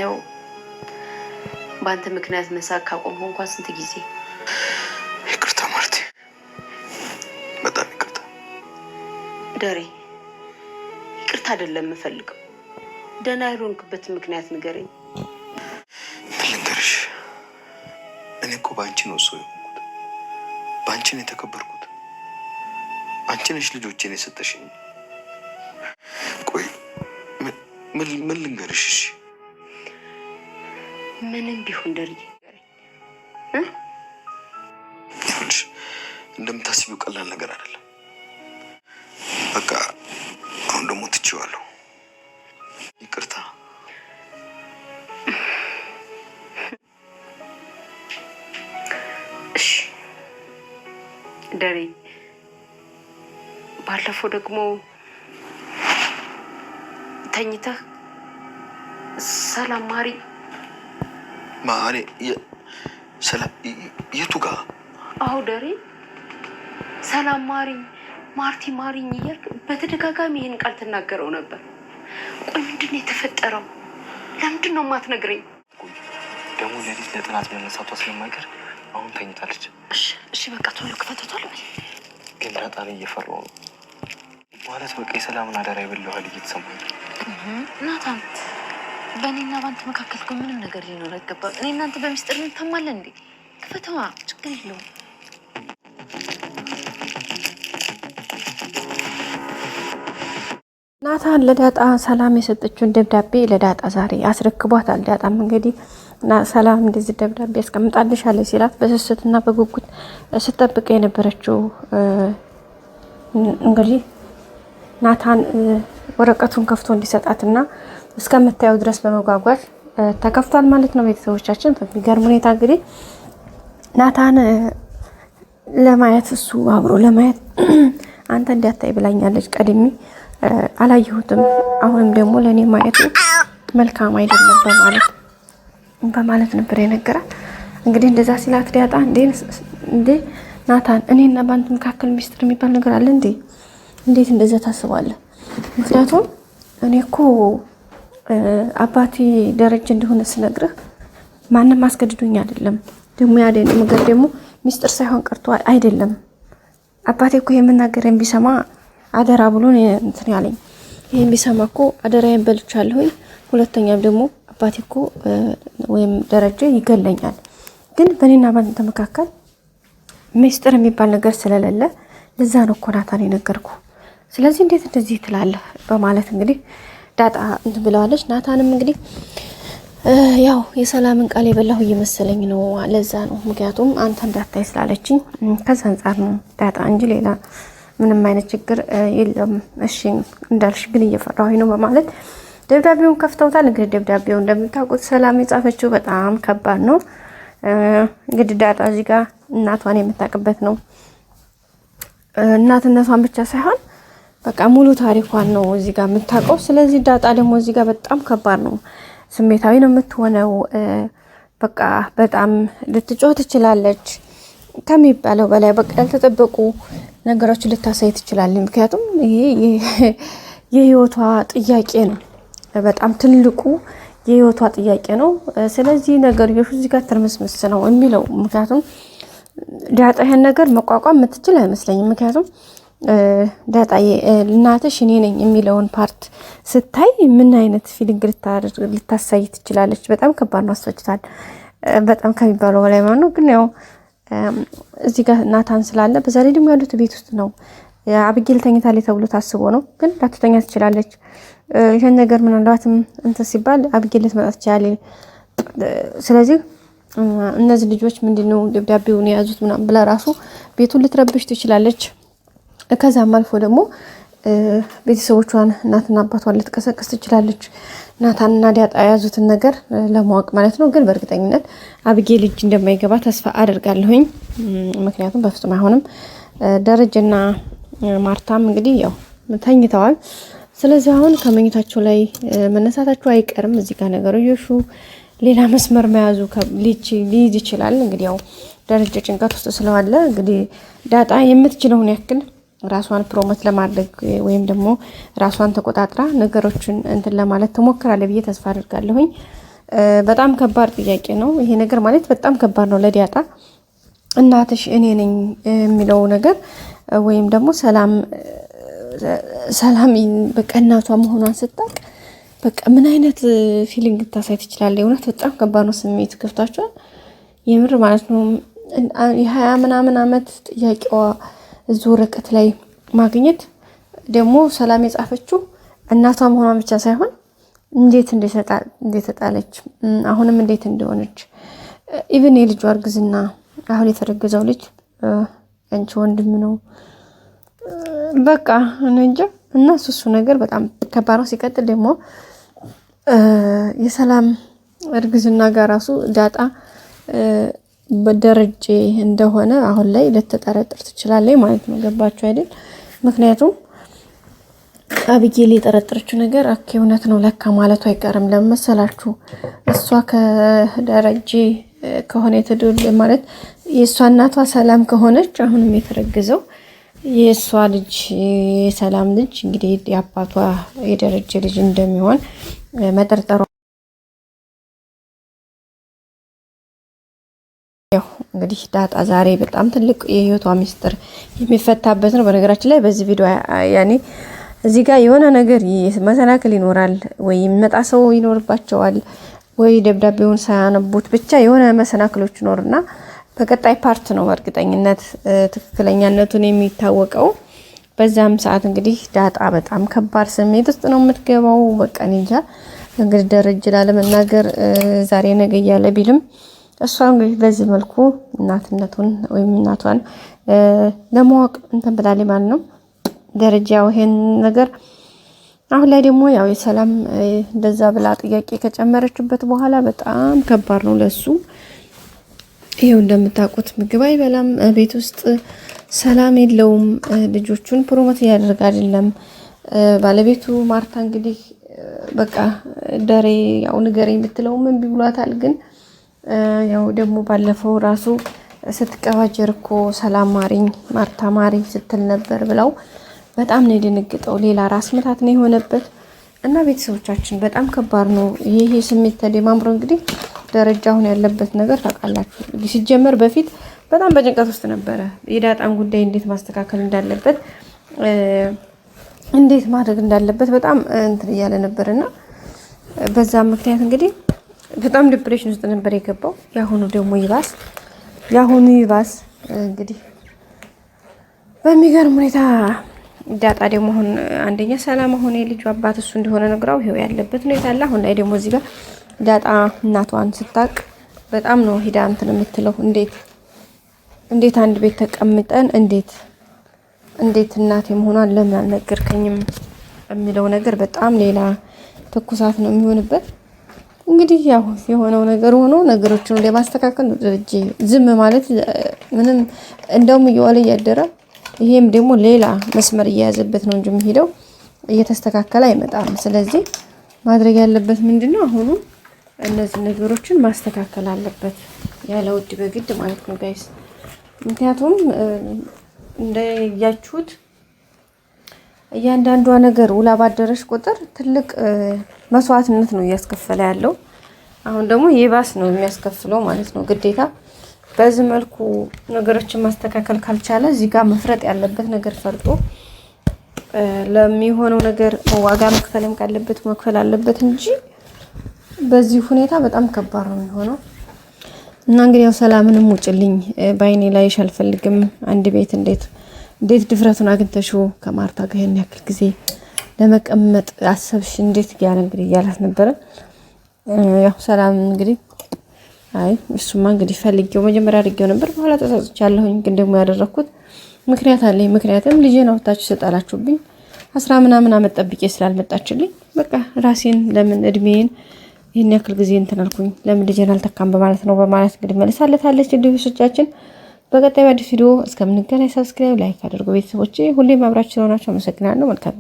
ይኸው በአንተ ምክንያት መሳቅ ካቆምኩ እንኳን ስንት ጊዜ። ይቅርታ ማርቴ፣ በጣም ይቅርታ። ደሬ ይቅርታ አይደለም የምፈልገው፣ ደህና ያልሆንክበት ምክንያት ንገረኝ። ምን ልንገርሽ? እኔ እኮ በአንቺ ነው ሰው የሆንኩት፣ በአንቺ ነው የተከበርኩት። አንቺ ነሽ ልጆቼን የሰጠሽኝ። ቆይ ምን ልንገርሽ? እሺ ምንም ቢሆን ደርዬ ይኸውልሽ፣ እንደምታስቢው ቀላል ነገር አይደለም። በቃ አሁን ደግሞ ትቼዋለሁ። ይቅርታ። እሺ ደሬ፣ ባለፈው ደግሞ ተኝተህ ሰላም ማሪ ማሪ ሰላም የቱ ጋር? አዎ ደሬ፣ ሰላም ማሪኝ፣ ማርቲ ማሪኝ እያልክ በተደጋጋሚ ይህን ቃል ትናገረው ነበር። ቆይ ምንድን ነው የተፈጠረው? ለምንድን ነው የማትነግረኝ? ደግሞ ሌሊት ለጥናት መነሳቷ ስለማይቀር አሁን ተኝታለች። እሺ በቃ ቶሎ ክፈተቷል። ግን ዳጣን እየፈራሁ ነው። ማለት በቃ የሰላምን አደራ የበላኋል እየተሰማኝ ነው። ናታን፣ በእኔና በአንተ መካከል እኮ ምንም ነገር ሊኖር አይገባም። እኔ እናንተ በሚስጥር እንታማለን እንዴ? ክፈተዋ፣ ችግር የለውም። ናታን ለዳጣ ሰላም የሰጠችውን ደብዳቤ ለዳጣ ዛሬ አስረክቧታል። ዳጣም እንግዲህ ሰላም እንደዚህ ደብዳቤ ያስቀምጣልሻለች ሲላት በስስትና በጉጉት ስጠብቀ የነበረችው እንግዲህ ናታን ወረቀቱን ከፍቶ እንዲሰጣትና እስከምታየው ድረስ በመጓጓት ተከፍቷል ማለት ነው። ቤተሰቦቻችን በሚገርም ሁኔታ እንግዲህ ናታን ለማየት እሱ አብሮ ለማየት አንተ እንዲያታይ ብላኛለች፣ ቀድሜ አላየሁትም፣ አሁንም ደግሞ ለእኔ ማየቱ መልካም አይደለም በማለት ነበር የነገራት። እንግዲህ እንደዛ ሲላት ዳጣ እንዴ ናታን፣ እኔና በአንተ መካከል ሚስጥር የሚባል ነገር አለ እንዴ? እንዴት እንደዛ ታስባለህ? ምክንያቱም እኔ እኮ አባቴ ደረጀ እንደሆነ ስነግርህ ማንም አስገድዶኝ አይደለም። ደግሞ ያደን ነገር ደግሞ ሚስጥር ሳይሆን ቀርቶ አይደለም። አባቴ እኮ የምናገረን ቢሰማ አደራ ብሎ እንትን ያለኝ። ይሄን ቢሰማ እኮ አደራዬን በልቻለሁኝ። ሁለተኛም ደግሞ አባቴ እኮ ወይም ደረጀ ይገለኛል። ግን በእኔና ባንተ መካከል ሚስጥር የሚባል ነገር ስለሌለ ለዛ ነው እኮ ናታን የነገርኩ። ስለዚህ እንዴት እንደዚህ ትላለህ? በማለት እንግዲህ ዳጣ እንትን ብለዋለች። ናታንም እንግዲህ ያው የሰላምን ቃል የበላሁ እየመሰለኝ ነው፣ ለዛ ነው ምክንያቱም አንተ እንዳታይ ስላለችኝ ከዛ አንጻር ነው ዳጣ እንጂ ሌላ ምንም አይነት ችግር የለም። እሺ እንዳልሽ ግን እየፈራሁኝ ነው በማለት ደብዳቤውን ከፍተውታል። እንግዲህ ደብዳቤው እንደምታውቁት ሰላም የጻፈችው በጣም ከባድ ነው። እንግዲህ ዳጣ እዚህ ጋር እናቷን የምታውቅበት ነው። እናትነቷን ብቻ ሳይሆን በቃ ሙሉ ታሪኳን ነው እዚህ ጋር የምታውቀው። ስለዚህ ዳጣ ደግሞ እዚህ ጋር በጣም ከባድ ነው፣ ስሜታዊ ነው የምትሆነው። በቃ በጣም ልትጮህ ትችላለች ከሚባለው በላይ በቃ ያልተጠበቁ ነገሮችን ልታሳይ ትችላለች። ምክንያቱም ይሄ የህይወቷ ጥያቄ ነው፣ በጣም ትልቁ የህይወቷ ጥያቄ ነው። ስለዚህ ነገርዮሽ እዚህ ጋር ትርምስምስ ነው የሚለው። ምክንያቱም ዳጣ ይሄን ነገር መቋቋም የምትችል አይመስለኝም። ምክንያቱም ዳጣ እናትሽ እኔ ነኝ የሚለውን ፓርት ስታይ ምን አይነት ፊሊንግ ልታሳይ ትችላለች? በጣም ከባድ ነው፣ አስፈጭታል በጣም ከሚባለው በላይ ማለት ነው። ግን ያው እዚህ ጋር ናታን ስላለ በዛ ላይ ደግሞ ያሉት ቤት ውስጥ ነው። አብጌል ተኝታለች ተብሎ ታስቦ ነው፣ ግን ላትተኛ ትችላለች። ይሄን ነገር ምናልባትም እንትን ሲባል አብጌል ልትመጣ ትችላለች። ስለዚህ እነዚህ ልጆች ምንድነው ደብዳቤውን የያዙት ምናምን ብላ ራሱ ቤቱን ልትረብሽ ትችላለች። ከዛም አልፎ ደግሞ ቤተሰቦቿን እናትና አባቷን ልትቀሰቅስ ትችላለች። ናታንና ዳጣ የያዙትን ነገር ለማወቅ ማለት ነው። ግን በእርግጠኝነት አብጌል ልጅ እንደማይገባ ተስፋ አደርጋለሁኝ። ምክንያቱም በፍጹም አይሆንም። ደረጀና ማርታም እንግዲህ ያው ተኝተዋል። ስለዚህ አሁን ከመኝታቸው ላይ መነሳታቸው አይቀርም። እዚህ ጋር ነገርዮሹ ሌላ መስመር መያዙ ሊይዝ ይችላል። እንግዲህ ያው ደረጀ ጭንቀት ውስጥ ስለዋለ እንግዲህ ዳጣ የምትችለውን ያክል ራሷን ፕሮሞት ለማድረግ ወይም ደግሞ ራሷን ተቆጣጥራ ነገሮችን እንትን ለማለት ትሞክራለች ብዬ ተስፋ አድርጋለሁኝ። በጣም ከባድ ጥያቄ ነው ይሄ ነገር ማለት በጣም ከባድ ነው ለዳጣ። እናትሽ እኔ ነኝ የሚለው ነገር ወይም ደግሞ ሰላም በቃ እናቷ መሆኗን ስታውቅ በቃ ምን አይነት ፊሊንግ ታሳይ ትችላለች? እውነት በጣም ከባድ ነው ስሜት ከፍታችኋል የምር ማለት ነው። የ20 ምናምን ዓመት ጥያቄዋ እዚህ ወረቀት ላይ ማግኘት ደግሞ ሰላም የጻፈችው እናቷ መሆኗን ብቻ ሳይሆን እንዴት ተጣለች አሁንም እንዴት እንደሆነች ኢቭን የልጇ እርግዝና አሁን የተረገዘው ልጅ አንቺ ወንድም ነው በቃ እንጃ። እና እሱ ነገር በጣም ከባድ ነው። ሲቀጥል ደግሞ የሰላም እርግዝና ጋር ራሱ ዳጣ በደረጀ እንደሆነ አሁን ላይ ልትጠረጥር ትችላለች ማለት ነው። ገባችሁ አይደል? ምክንያቱም አብጌል የጠረጠረችው ነገር እውነት ነው ለካ ማለቱ አይቀርም። ለመሰላችሁ እሷ ከደረጀ ከሆነ የተደል ማለት የእሷ እናቷ ሰላም ከሆነች አሁንም የተረገዘው የእሷ ልጅ የሰላም ልጅ እንግዲህ የአባቷ የደረጀ ልጅ እንደሚሆን መጠርጠሯ ያው እንግዲህ ዳጣ ዛሬ በጣም ትልቅ የህይወቷ ሚስጥር የሚፈታበት ነው። በነገራችን ላይ በዚህ ቪዲዮ ያኔ እዚህ ጋር የሆነ ነገር መሰናክል ይኖራል ወይ የሚመጣ ሰው ይኖርባቸዋል ወይ ደብዳቤውን ሳያነቡት ብቻ የሆነ መሰናክሎች ይኖርና በቀጣይ ፓርት ነው በእርግጠኝነት ትክክለኛነቱን የሚታወቀው። በዛም ሰዓት እንግዲህ ዳጣ በጣም ከባድ ስሜት ውስጥ ነው የምትገባው። በቃ እንጃ እንግዲህ ደረጀ ላለመናገር ዛሬ ነገ እያለ ቢልም እሷ እንግዲህ በዚህ መልኩ እናትነቱን ወይም እናቷን ለማወቅ እንትን ብላለች ማለት ነው። ደረጃው ይሄን ነገር አሁን ላይ ደግሞ ያው የሰላም እንደዛ ብላ ጥያቄ ከጨመረችበት በኋላ በጣም ከባድ ነው ለሱ። ይሄው እንደምታውቁት ምግብ አይበላም፣ ቤት ውስጥ ሰላም የለውም፣ ልጆቹን ፕሮሞት ያደርግ አይደለም። ባለቤቱ ማርታ እንግዲህ በቃ ደሬ ያው ንገረኝ ብትለው ምን ቢብሏታል። ግን ያው ደግሞ ባለፈው ራሱ ስትቀባጀር እኮ ሰላም ማሪኝ ማርታ ማሪኝ ስትል ነበር ብለው በጣም ነው የደነገጠው። ሌላ ራስ ምታት ነው የሆነበት እና ቤተሰቦቻችን በጣም ከባድ ነው ይሄ ስሜት ተደማምሮ እንግዲህ ደረጃ አሁን ያለበት ነገር ታውቃላችሁ። ሲጀመር በፊት በጣም በጭንቀት ውስጥ ነበረ። የዳጣን ጉዳይ እንዴት ማስተካከል እንዳለበት እንዴት ማድረግ እንዳለበት በጣም እንትን እያለ ነበርና በዛ ምክንያት እንግዲህ በጣም ዲፕሬሽን ውስጥ ነበር የገባው። ያሁኑ ደግሞ ይባስ እንግዲህ በሚገርም ሁኔታ ዳጣ ደግሞ አሁን አንደኛ ሰላም አሁን የልጁ አባት እሱ እንደሆነ ነግራው ይሄው ያለበት ሁኔታ አለ። አሁን ላይ ደግሞ እዚህ ጋር ዳጣ እናቷን ስታቅ በጣም ነው ሂዳ እንትን የምትለው እንዴት አንድ ቤት ተቀምጠን እንዴት እናቴ መሆኗን ለምን አልነገርከኝም የሚለው ነገር በጣም ሌላ ትኩሳት ነው የሚሆንበት። እንግዲህ ያው የሆነው ነገር ሆኖ ነገሮችን ለማስተካከል ነው ደረጀ ዝም ማለት ምንም እንደውም እየዋለ እያደረ ይሄም ደግሞ ሌላ መስመር እየያዘበት ነው እንጂ የሚሄደው እየተስተካከለ አይመጣም። ስለዚህ ማድረግ ያለበት ምንድነው አሁኑ እነዚህ ነገሮችን ማስተካከል አለበት ያለ ውድ በግድ ማለት ነው ጋይስ። ምክንያቱም እንደያችሁት እያንዳንዷ ነገር ውላ ባደረሽ ቁጥር ትልቅ መስዋዕትነት ነው እያስከፈለ ያለው። አሁን ደግሞ የባስ ነው የሚያስከፍለው ማለት ነው ግዴታ። በዚህ መልኩ ነገሮችን ማስተካከል ካልቻለ እዚህ ጋር መፍረጥ ያለበት ነገር ፈርጦ ለሚሆነው ነገር ዋጋ መክፈልም ካለበት መክፈል አለበት እንጂ በዚህ ሁኔታ በጣም ከባድ ነው የሚሆነው። እና እንግዲህ ያው ሰላምንም ውጭልኝ ባይኔ ላይ አልፈልግም። አንድ ቤት እንዴት ድፍረቱን አግኝተሽው ከማርታ ጋር ይሄን ያክል ጊዜ ለመቀመጥ አሰብሽ እንዴት ያለ እንግዲህ ያላት ነበረ። ያው ሰላም እንግዲህ አይ እሱማ እንግዲህ ፈልጌው መጀመሪያ አድርጌው ነበር በኋላ ተሳስቻለሁኝ። ግን ደግሞ ያደረኩት ምክንያት አለኝ። ምክንያቱም ልጄን አውጥታችሁ ሰጣላችሁብኝ 10 ምናምን አመት ጠብቄ ስላልመጣችልኝ በቃ ራሴን ለምን እድሜን ይሄን ያክል ጊዜ እንትን አልኩኝ ለምን ልጄን አልተካም በማለት ነው በማለት እንግዲህ መልሳለታለች። ልጅዎቻችን በቀጣይ በአዲስ ቪዲዮ እስከምንገናኝ ሰብስክራይብ ላይክ አድርጉ ቤተሰቦቼ። ሁሌም አብራችሁ ስለሆናችሁ አመሰግናለሁ። መልካም